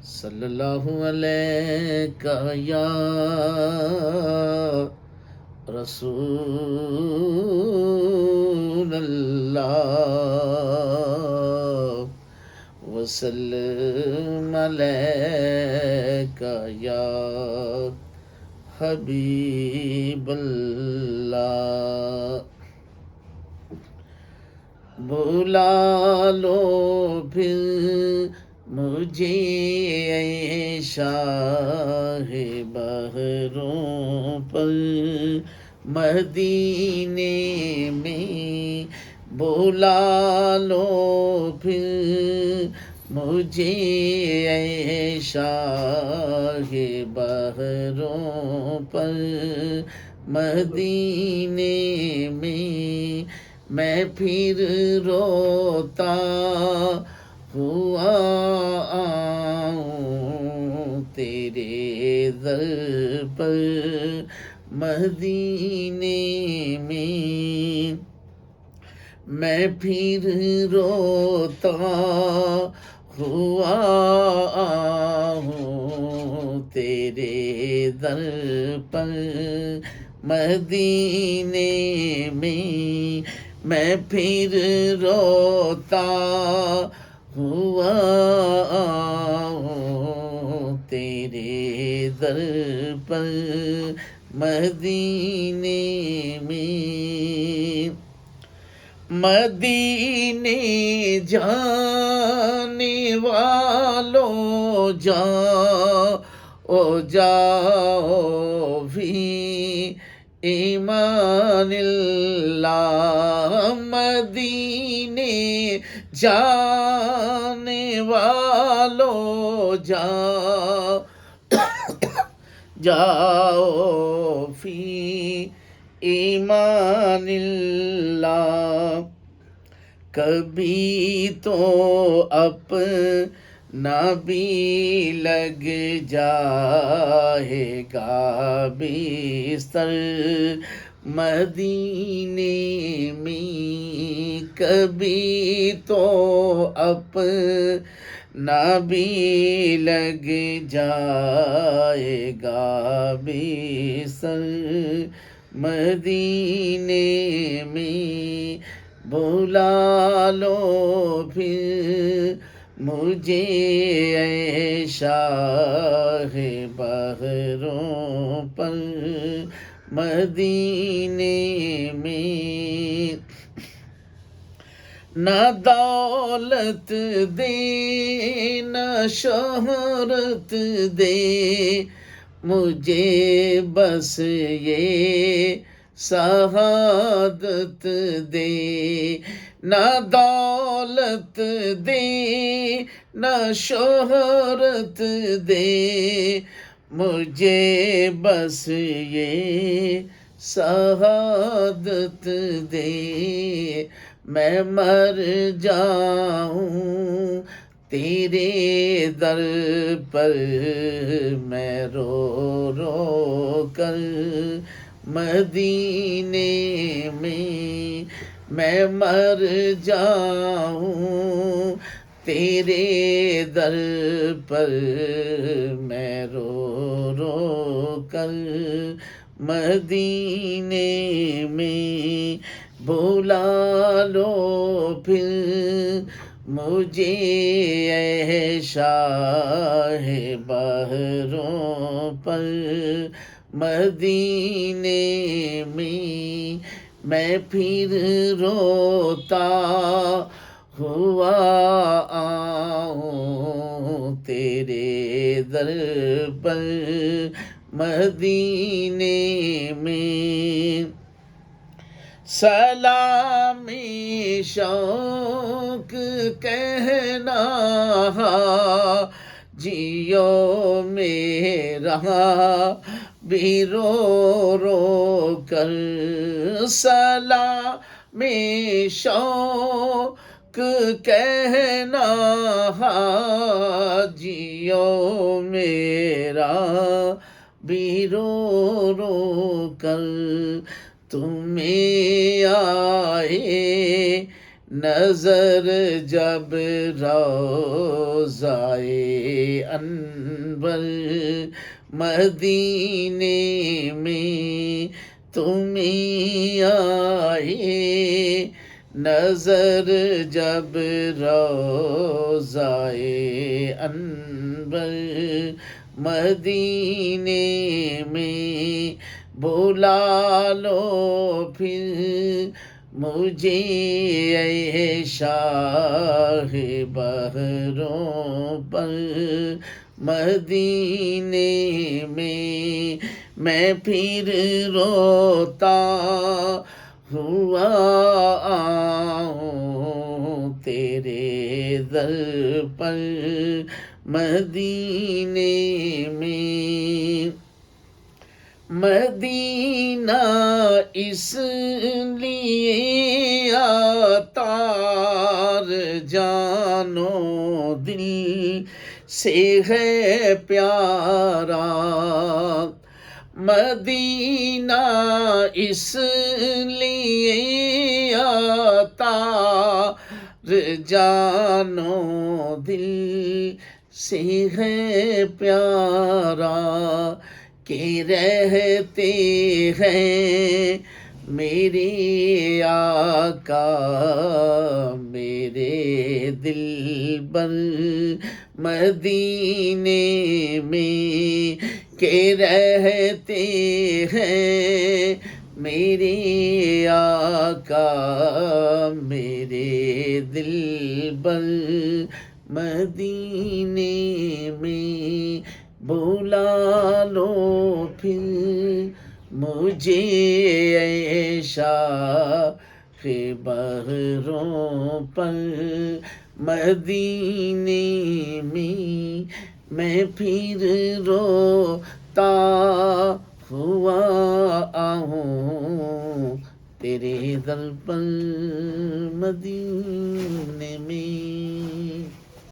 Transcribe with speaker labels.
Speaker 1: صلی اللہ علیہ یا رسول اللہ وسلم علیک یا حبیب اللہ. بلا لو پھر مجھے اے شاہ بحروں پر مدینے میں. بلا لو پھر مجھے اے شاہ بحروں پر مدینے میں. میں پھر روتا ہوا آؤں تیرے در پر مدینے میں. میں پھر روتا ہوا آؤں تیرے در پر مدینے میں. میں پھر روتا ہوا آؤں تیرے در پر مدینے میں. مدینے جانے والوں جاؤ جاؤ فی ایمان اللہ. مدینے جانے والوں جاؤ جاؤ فی ایمان اللہ. کبھی تو اپنا بھی لگ جائے گا بستر مدینے میں. کبھی تو اپنا بھی لگ جائے گا بستر مدینے میں. بلا لو پھر مجھے اے شاہ بحروں پر مدینے میں. نہ دولت دے نہ شہرت دے مجھے بس یہ شہادت دے. نہ دولت دے نہ شہرت دے مجھے بس یہ شہادت دے. میں مر جاؤں تیرے در پر میں رو رو کر مدینے میں. میں مر جاؤں تیرے در پر میں رو رو کر مدینے میں. بلا لو پھر مجھے اے شاہ بحروں پر مدینے میں. میں پھر روتا ہوا آؤں تیرے در پر مدینے میں. سلامی شوق کہنا جیو میرا بھی رو رو کر. سلامی شوق کہنا جیو میرا بھی رو رو کر. تمہیں آئے نظر جب روضائے انور مدینے میں تمہیں آئے، نظر جب روضائے انور مدینے میں بلا لو پھر مجھے اے شاہ بہروں پر مدینے میں پھر روتا ہوا آؤں تیرے در پر مدینے میں۔ مدینہ اس لیے عطار جانو دل سے ہے پیارا، مدینہ اس لیے عطار جانو دل سے ہے پیارا، کہ رہتے ہیں میرے آقا میرے دلبر مدینے میں، کہ رہتے ہیں میرے آقا میرے دلبر مدینے میں، بلا لو پھر مجھے اے شاہ بہروں پر مدینے میں پھر روتا ہوا آؤں تیرے در پر مدینے